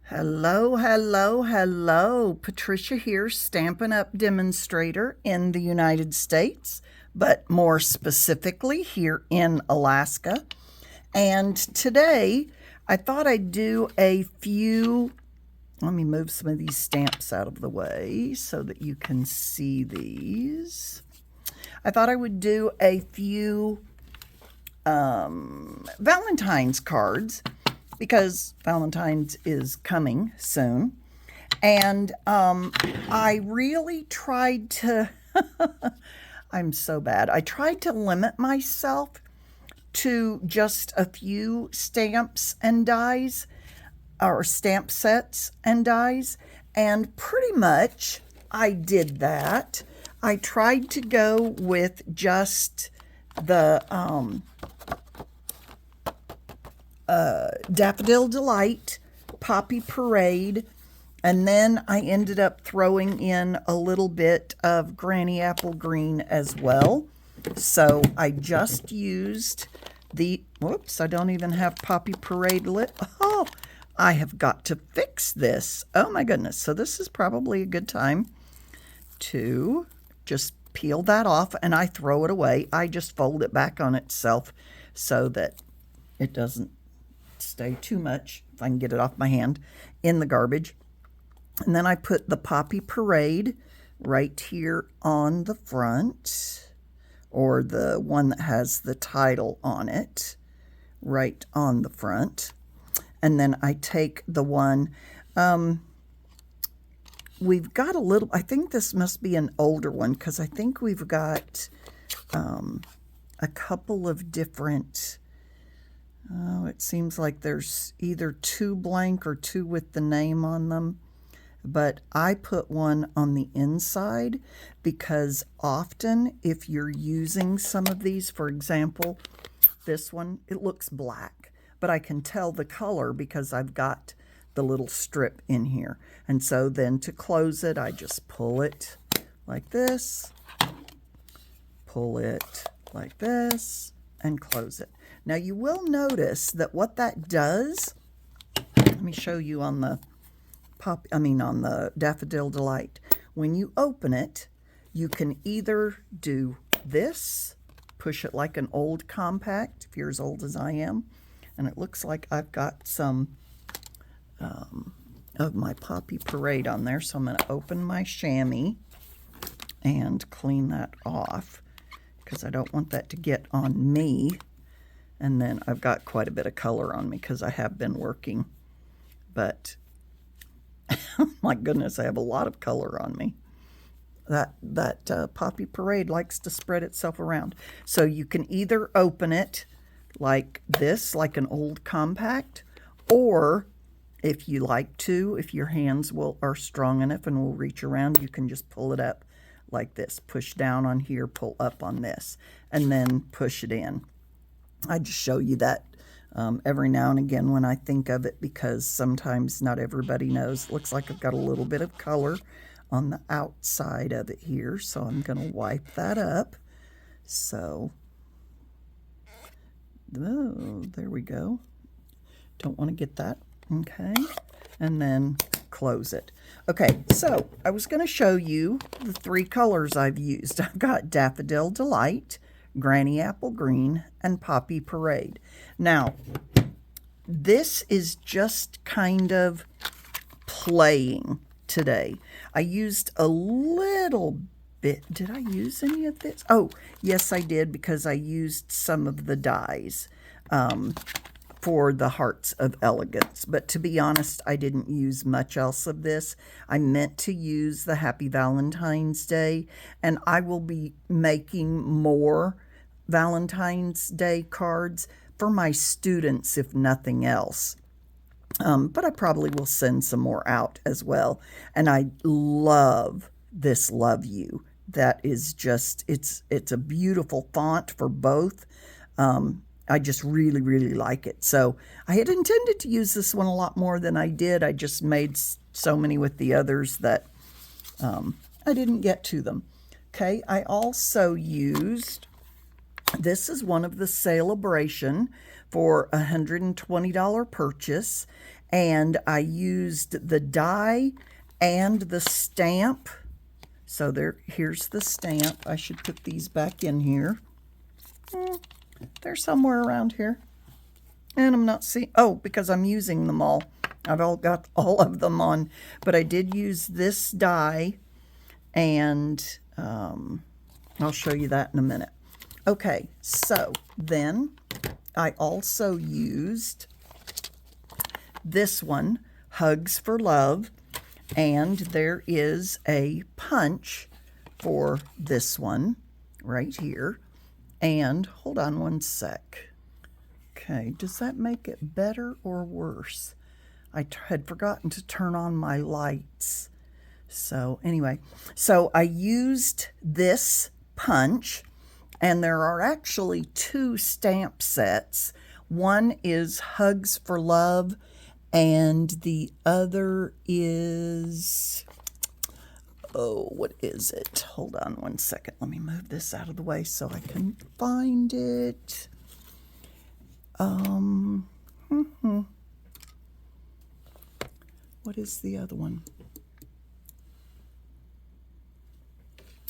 Hello, hello, hello. Patricia here, Stampin' Up! Demonstrator in the United States, but more specifically here in Alaska. And today I thought I'd do a few, let me move some of these stamps out of the way so that you can see these. I thought I would do a few Valentine's cards because Valentine's is coming soon. And I really tried to, I'm so bad. I tried to limit myself to just a few stamps and dies, or stamp sets and dies. And pretty much I did that. I tried to go with just the Daffodil Delight, Poppy Parade, and then I ended up throwing in a little bit of Granny Apple Green as well. So I just used the, whoops, I don't even have Poppy Parade lit. Oh, I have got to fix this. Oh my goodness. So this is probably a good time to just peel that off, and I throw it away. I just fold it back on itself so that it doesn't stay too much, if I can get it off my hand, in the garbage. And then I put the Poppy Parade right here on the front, or the one that has the title on it right on the front. And then I take the one, we've got a little, I think this must be an older one, because I think we've got a couple of different, it seems like there's either two blank or two with the name on them. But I put one on the inside because often if you're using some of these, for example, this one, it looks black, but I can tell the color because I've got the little strip in here. And so then to close it, I just pull it like this, pull it like this, and close it. Now you will notice that what that does, let me show you on the on the Daffodil Delight. When you open it, you can either do this, push it like an old compact, if you're as old as I am, and it looks like I've got some of my Poppy Parade on there, so I'm going to open my Shammy and clean that off because I don't want that to get on me. And then I've got quite a bit of color on me because I have been working, but my goodness, I have a lot of color on me. That Poppy Parade likes to spread itself around. So you can either open it like this, like an old compact, or if you like to, if your hands are strong enough and will reach around, you can just pull it up like this. Push down on here, pull up on this, and then push it in. I just show you that every now and again when I think of it, because sometimes not everybody knows. It looks like I've got a little bit of color on the outside of it here, so I'm going to wipe that up. So, oh, there we go. Don't want to get that. Okay, and then close it. Okay, so I was going to show you the three colors I've used. I've got Daffodil Delight, Granny Apple Green, and Poppy Parade. Now, this is just kind of playing today. I used a little bit. Did I use any of this? Oh, yes, I did, because I used some of the dies for the Hearts of Elegance. But to be honest, I didn't use much else of this. I meant to use the Happy Valentine's Day, and I will be making more Valentine's Day cards for my students, if nothing else. But I probably will send some more out as well. And I love this Love You. That is just, it's a beautiful font for both. I just really, really like it. So I had intended to use this one a lot more than I did. I just made so many with the others that I didn't get to them. Okay, I also used, this is one of the Sale-a-bration for a $120 purchase, and I used the die and the stamp. So here's the stamp. I should put these back in here. They're somewhere around here. And I'm not seeing, oh, because I'm using them all. I've got all of them on, but I did use this die, and I'll show you that in a minute. Okay, so then I also used this one, Hugs for Love, and there is a punch for this one right here. And hold on one sec. Okay, does that make it better or worse? I had forgotten to turn on my lights. So anyway, so I used this punch, and there are actually 2 stamp sets. One is Hugs for Love, and the other is, oh, what is it? Hold on one second. Let me move this out of the way so I can find it. What is the other one?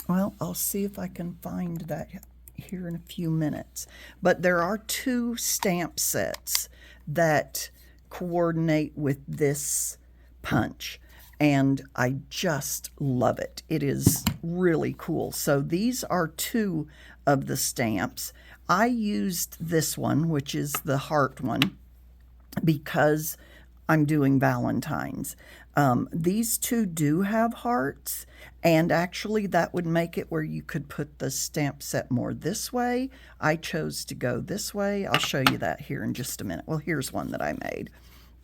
Well, I'll see if I can find that here in a few minutes. But there are 2 stamp sets that coordinate with this punch, and I just love it. It is really cool. So these are 2 of the stamps. I used this one, which is the heart one, because I'm doing Valentines. These 2 do have hearts, and actually that would make it where you could put the stamp set more this way. I chose to go this way. I'll show you that here in just a minute. Well, here's one that I made.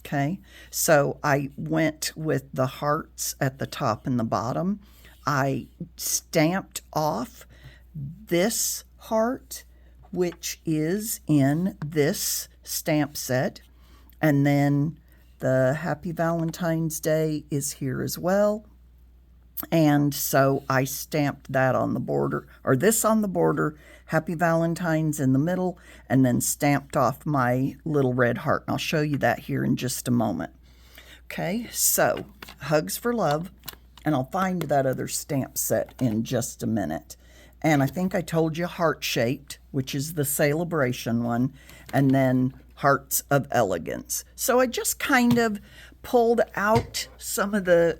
Okay, so I went with the hearts at the top and the bottom. I stamped off this heart, which is in this stamp set, and then the Happy Valentine's Day is here as well. And so I stamped that on the border, or this on the border, Happy Valentine's in the middle, and then stamped off my little red heart. And I'll show you that here in just a moment. Okay, so Hugs for Love, and I'll find that other stamp set in just a minute. And I think I told you heart-shaped, which is the Sale-a-bration one, and then Hearts of Elegance. So I just kind of pulled out some of the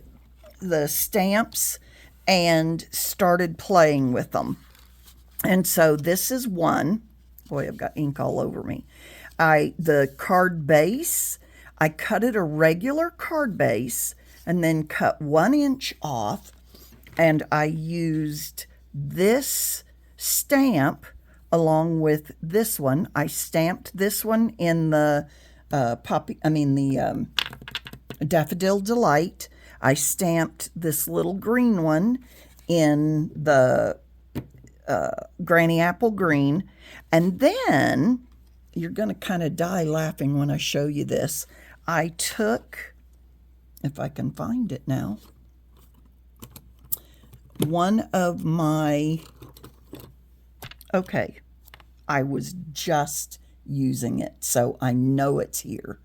stamps and started playing with them. And so this is one. Boy, I've got ink all over me. The card base, I cut it a regular card base and then cut 1 inch off, and I used this stamp along with this one. I stamped this one in the Daffodil Delight. I stamped this little green one in the Granny Apple Green. And then, you're going to kind of die laughing when I show you this. I took, if I can find it now, one of my, okay, I was just using it, so I know it's here.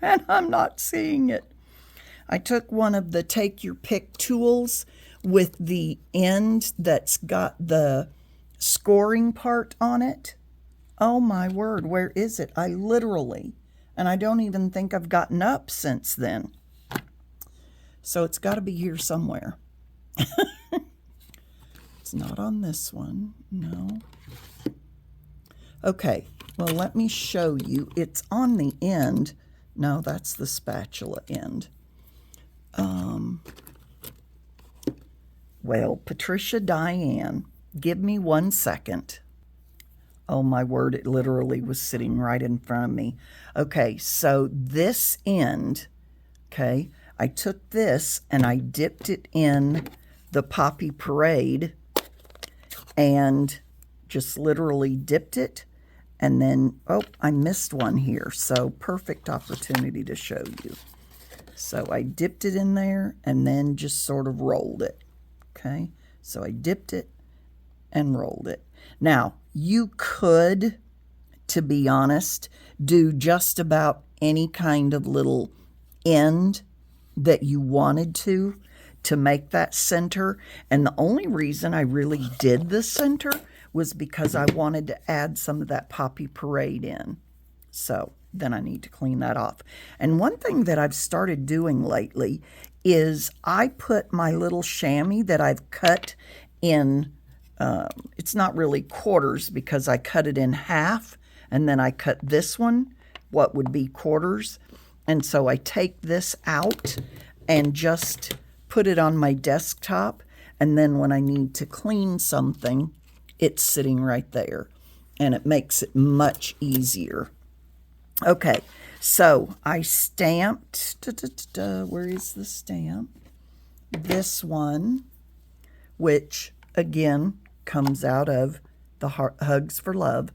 And I'm not seeing it. I took one of the Take Your Pick tools with the end that's got the scoring part on it. Oh my word, where is it? I literally, and I don't even think I've gotten up since then. So it's got to be here somewhere. It's not on this one, no. Okay, well, let me show you. It's on the end. No, that's the spatula end. Well, Patricia Diane, give me 1 second. Oh my word, it literally was sitting right in front of me. Okay, so this end, okay, I took this and I dipped it in the Poppy Parade and just literally dipped it, and then, oh, I missed one here, so perfect opportunity to show you. So I dipped it in there and then just sort of rolled it. Okay, so I dipped it and rolled it. Now, you could, to be honest, do just about any kind of little end that you wanted to make that center. And the only reason I really did the center was because I wanted to add some of that Poppy Parade in. So then I need to clean that off. And one thing that I've started doing lately is I put my little chamois that I've cut in, it's not really quarters because I cut it in half, and then I cut this one, what would be quarters. And so I take this out and just put it on my desktop, and then when I need to clean something, it's sitting right there, and it makes it much easier. Okay, so I stamped, where is the stamp? This one, which again comes out of the Hugs for Love,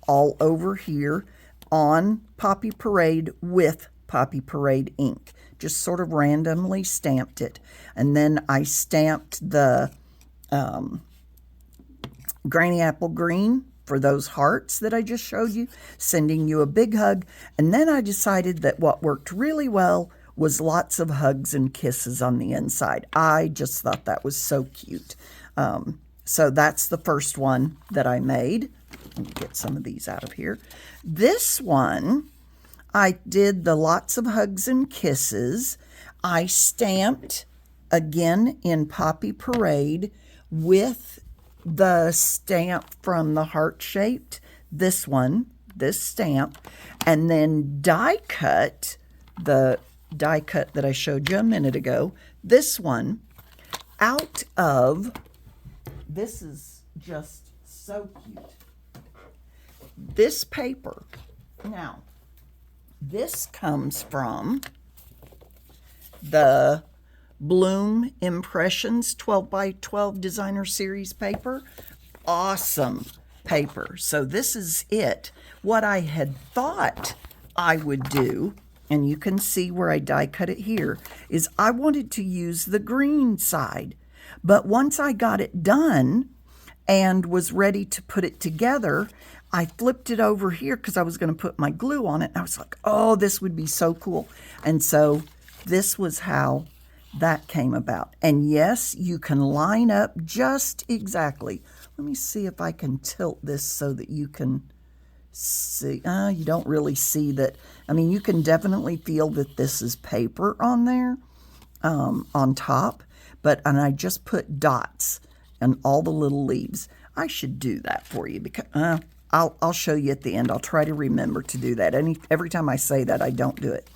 all over here on Poppy Parade with Poppy Parade ink. Just sort of randomly stamped it. And then I stamped the Granny Apple Green for those hearts that I just showed you, sending you a big hug. And then I decided that what worked really well was lots of hugs and kisses on the inside. I just thought that was so cute. So that's the first one that I made. Let me get some of these out of here. This one, I did the lots of hugs and kisses. I stamped again in Poppy Parade with the stamp from the heart-shaped, this one, this stamp, and then die cut, the die cut that I showed you a minute ago, this one, out of, this is just so cute, this paper. Now, this comes from the Bloom Impressions 12 by 12 Designer Series paper. Awesome paper. So this is it. What I had thought I would do, and you can see where I die cut it here, is I wanted to use the green side. But once I got it done and was ready to put it together, I flipped it over here because I was going to put my glue on it. And I was like, oh, this would be so cool. And so this was how that came about. And yes, you can line up just exactly. Let me see if I can tilt this so that you can see. You don't really see that. I mean, you can definitely feel that this is paper on there, on top. And I just put dots on all the little leaves. I should do that for you because I'll show you at the end. I'll try to remember to do that. Every time I say that, I don't do it.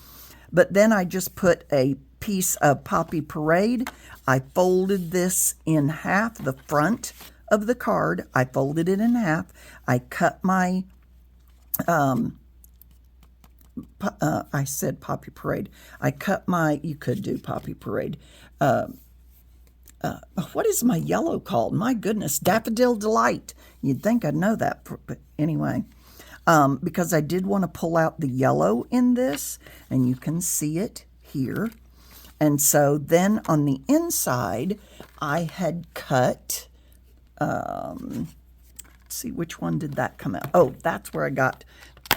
But then I just put a piece of Poppy Parade. I folded this in half, the front of the card. I folded it in half. I cut my, I said Poppy Parade. I cut my, you could do Poppy Parade. What is my yellow called? My goodness, Daffodil Delight. You'd think I'd know that, but anyway. Because I did want to pull out the yellow in this, and you can see it here. And so then on the inside, I had cut, let's see, which one did that come out? Oh, that's where I got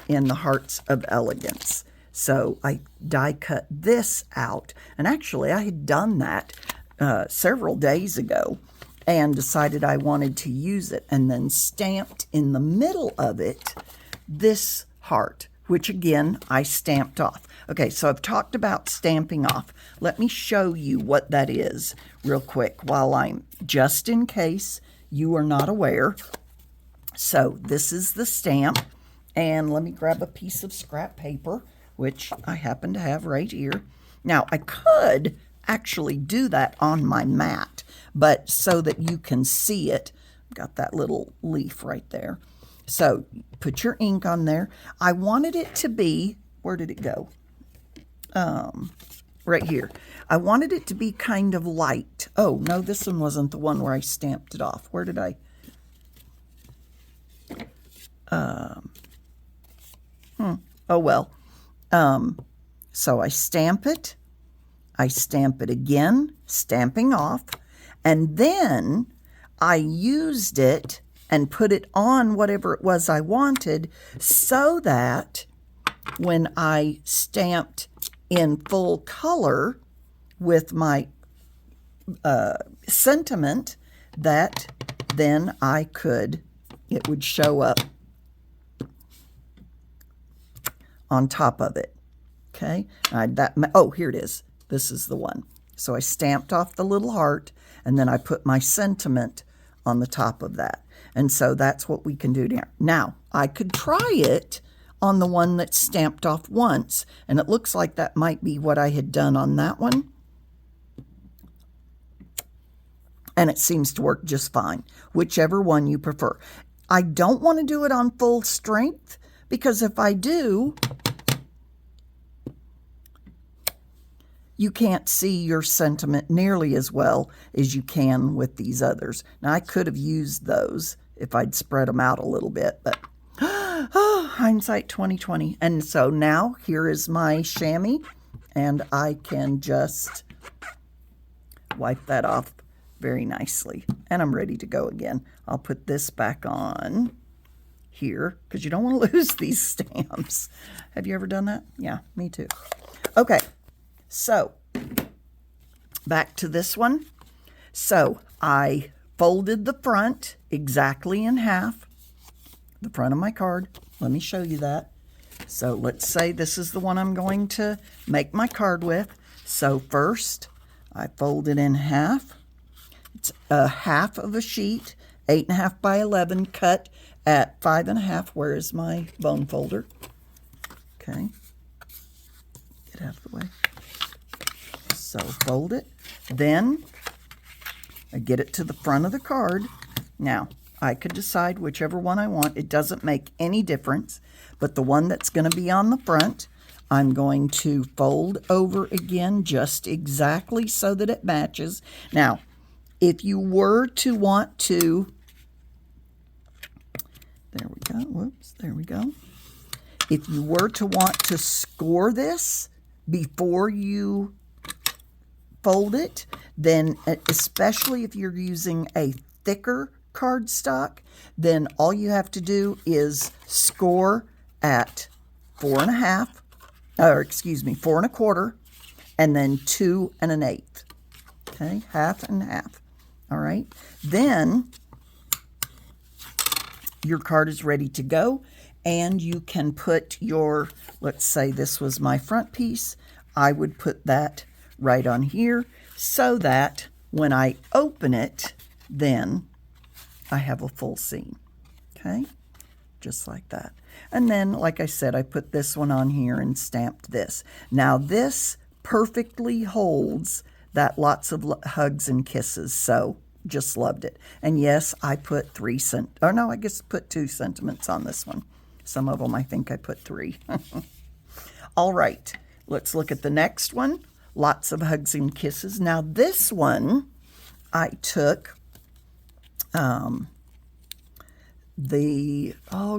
in the Hearts of Elegance. So I die cut this out. And actually, I had done that several days ago and decided I wanted to use it, and then stamped in the middle of it this heart, which again, I stamped off. Okay, so I've talked about stamping off. Let me show you what that is real quick while I'm, just in case you are not aware. So this is the stamp, and let me grab a piece of scrap paper, which I happen to have right here. Now, I could actually do that on my mat, but so that you can see it, I've got that little leaf right there. So put your ink on there. I wanted it to be, where did it go? Right here. I wanted it to be kind of light. Oh, no, this one wasn't the one where I stamped it off. Where did I? Oh, well. So I stamp it again, stamping off, and then I used it and put it on whatever it was I wanted so that when I stamped in full color with my sentiment, that then it would show up on top of it. Okay, oh, here it is. This is the one. So I stamped off the little heart, and then I put my sentiment on the top of that. And so that's what we can do there. Now, I could try it on the one that's stamped off once, and it looks like that might be what I had done on that one. And it seems to work just fine, whichever one you prefer. I don't want to do it on full strength, because if I do, you can't see your sentiment nearly as well as you can with these others. Now, I could have used those if I'd spread them out a little bit, but hindsight 2020. And so now here is my chamois, and I can just wipe that off very nicely. And I'm ready to go again. I'll put this back on here because you don't want to lose these stamps. Have you ever done that? Yeah, me too. Okay, so back to this one. So I folded the front exactly in half, the front of my card. Let me show you that. So let's say this is the one I'm going to make my card with. So first, I fold it in half. It's a half of a sheet, 8.5 by 11, cut at 5.5. Where is my bone folder? Okay, get out of the way. So fold it. Then I get it to the front of the card. Now, I could decide whichever one I want. It doesn't make any difference. But the one that's going to be on the front, I'm going to fold over again just exactly so that it matches. Now, if you were to want to, there we go, whoops, there we go. If you were to want to score this before you fold it, then especially if you're using a thicker cardstock, then all you have to do is score at 4.5, or excuse me, 4.25, and then 2 1/8. Okay, half and half. All right, then your card is ready to go, and you can put your, let's say this was my front piece, I would put that right on here so that when I open it, then I have a full scene. Okay, just like that. And then, like I said, I put this one on here and stamped this. Now this perfectly holds that lots of hugs and kisses, so just loved it. And yes, I put 2 sentiments on this one. Some of them I think I put 3. All right, let's look at the next one. Lots of hugs and kisses. Now this one, I took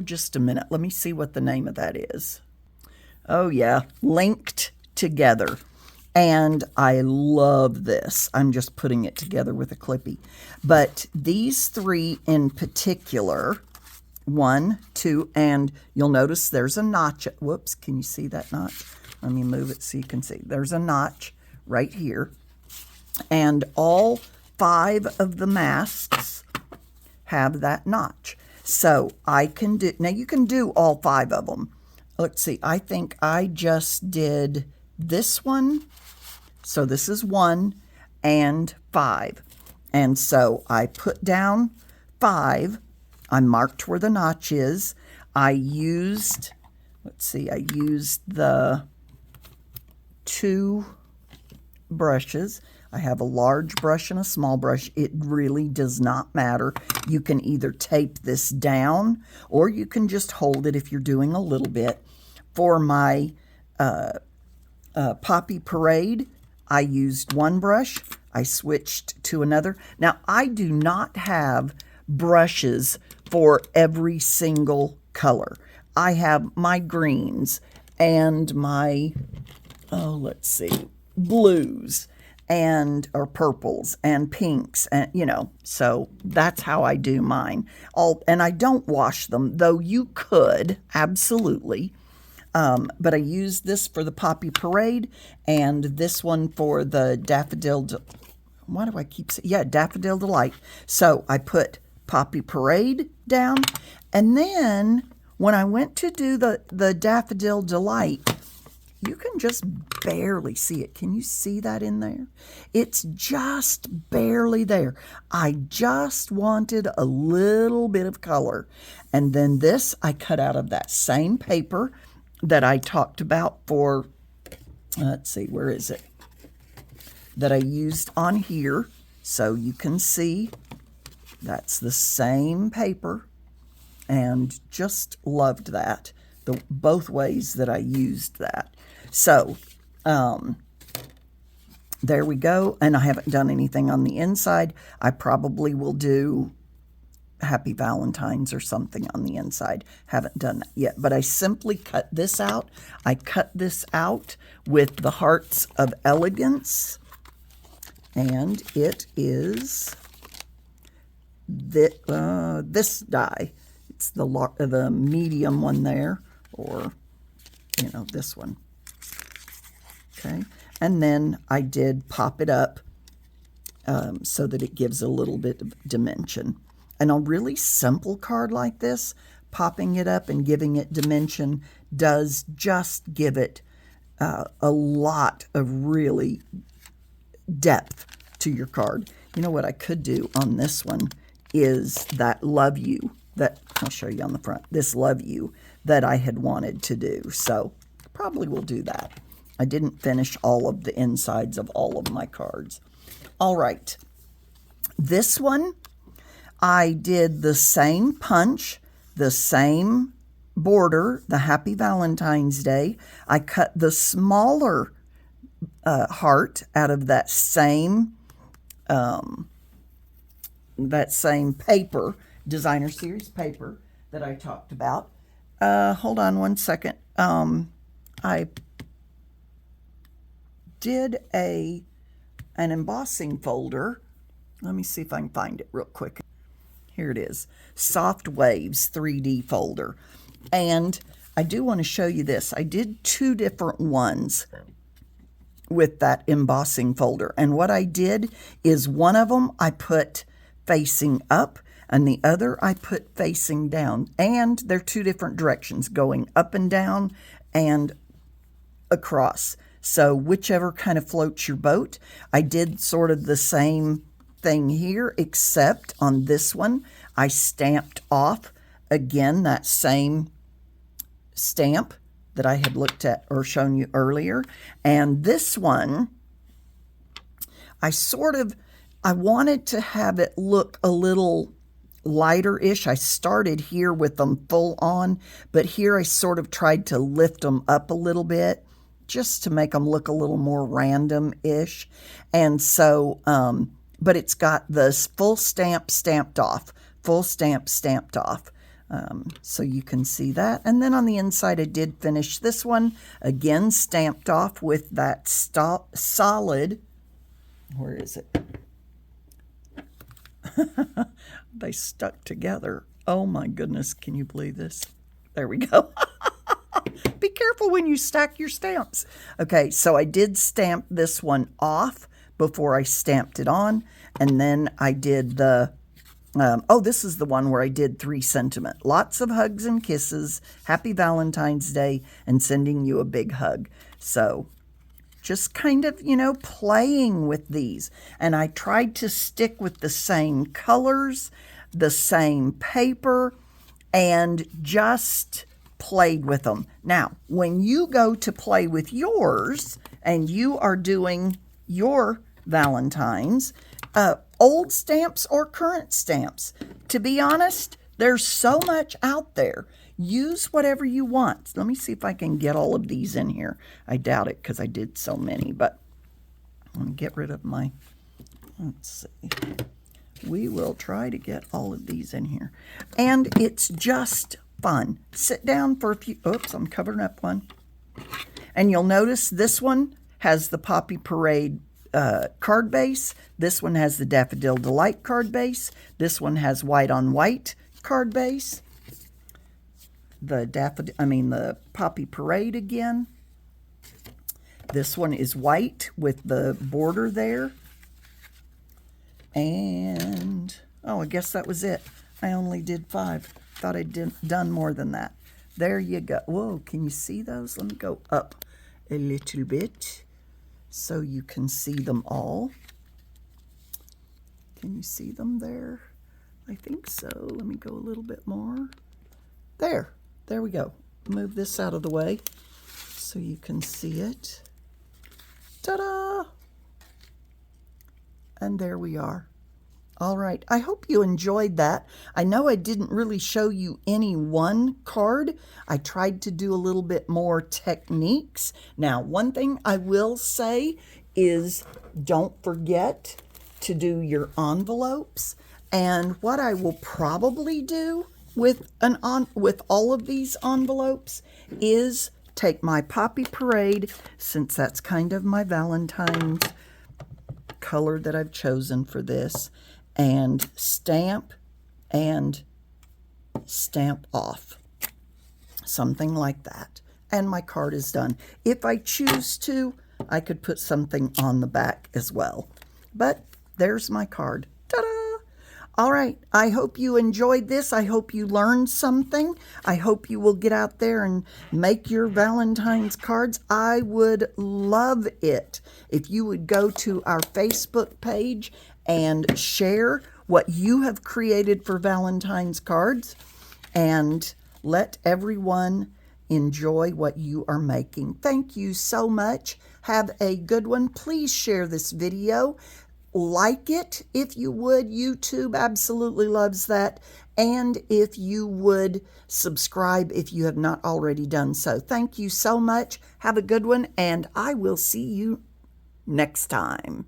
just a minute. Let me see what the name of that is. Oh yeah, Linked Together. And I love this. I'm just putting it together with a Clippy. But these 3 in particular, 1, 2, and you'll notice there's a notch. Whoops, can you see that notch? Let me move it so you can see. There's a notch right here. And all 5 of the masks have that notch. So I can do, now you can do all 5 of them. Let's see, I think I just did this one. So this is 1 and 5. And so I put down 5. I marked where the notch is. I used, let's see, I used the 2 brushes. I have a large brush and a small brush. It really does not matter. You can either tape this down or you can just hold it if you're doing a little bit. For my Poppy Parade, I used 1 brush. I switched to another. Now, I do not have brushes for every single color. I have my greens and my, let's see, blues and or purples and pinks, and so that's how I do mine. And I don't wash them, though you could absolutely. But I used this for the Poppy Parade and this one for the Daffodil. Why do I keep saying? Yeah, Daffodil Delight. So I put Poppy Parade down, and then when I went to do the Daffodil Delight, you can just barely see it. Can you see that in there? It's just barely there. I just wanted a little bit of color. And then this I cut out of that same paper that I talked about for, let's see, where is it? That I used on here. So you can see that's the same paper, and just loved that. Both ways that I used that. So, there we go. And I haven't done anything on the inside. I probably will do Happy Valentines or something on the inside. Haven't done that yet. But I simply cut this out. I cut this out with the Hearts of Elegance. And it is this die. It's the medium one there, or, you know, this one. Okay, and then I did pop it up so that it gives a little bit of dimension. And a really simple card like this, popping it up and giving it dimension does just give it a lot of really depth to your card. You know what I could do on this one is that love you, that I'll show you on the front, this love you that I had wanted to do. So probably will do that. I didn't finish all of the insides of all of my cards. All right. This one, I did the same punch, the same border, the Happy Valentine's Day. I cut the smaller heart out of that same paper, designer series paper that I talked about. Hold on one second. I did an embossing folder. Let me see if I can find it real quick. Here it is, Soft Waves 3D folder. And I do want to show you this. I did 2 different ones with that embossing folder. And what I did is one of them I put facing up and the other I put facing down. And they're 2 different directions, going up and down and across. So whichever kind of floats your boat. I did sort of the same thing here, except on this one, I stamped off again that same stamp that I had looked at or shown you earlier. And this one, I wanted to have it look a little lighter-ish. I started here with them full on, but here I sort of tried to lift them up a little bit just to make them look a little more random-ish. And so, but it's got this full stamp stamped off, full stamp stamped off. So you can see that. And then on the inside, I did finish this one, again stamped off with that solid, where is it? They stuck together. Oh my goodness, can you believe this? There we go. Be careful when you stack your stamps. Okay, so I did stamp this one off before I stamped it on. And then I did the, this is the one where I did 3 sentiment. Lots of hugs and kisses. Happy Valentine's Day, and sending you a big hug. So just kind of, you know, playing with these. And I tried to stick with the same colors, the same paper, and just played with them. Now, when you go to play with yours and you are doing your Valentines, old stamps or current stamps, to be honest, there's so much out there. Use whatever you want. Let me see if I can get all of these in here. I doubt it because I did so many, but I'm going to get rid of my, let's see. We will try to get all of these in here. And it's just fun. Sit down for a few, oops, I'm covering up one. And you'll notice this one has the Poppy Parade card base. This one has the Daffodil Delight card base. This one has white on white card base. the Poppy Parade again. This one is white with the border there. And, oh, I guess that was it. I only did 5. Thought I'd done more than that. There you go. Whoa, can you see those? Let me go up a little bit so you can see them all. Can you see them there? I think so. Let me go a little bit more. There we go. Move this out of the way so you can see it. Ta-da! And there we are. All right, I hope you enjoyed that. I know I didn't really show you any one card. I tried to do a little bit more techniques. Now, one thing I will say is don't forget to do your envelopes. And what I will probably do with all of these envelopes is take my Poppy Parade, since that's kind of my Valentine's color that I've chosen for this, and stamp off. Something like that. And my card is done. If I choose to, I could put something on the back as well. But there's my card. Ta-da! All right, I hope you enjoyed this. I hope you learned something. I hope you will get out there and make your Valentine's cards. I would love it if you would go to our Facebook page and share what you have created for Valentine's cards and let everyone enjoy what you are making. Thank you so much. Have a good one. Please share this video. Like it if you would. YouTube absolutely loves that. And if you would subscribe if you have not already done so. Thank you so much. Have a good one, and I will see you next time.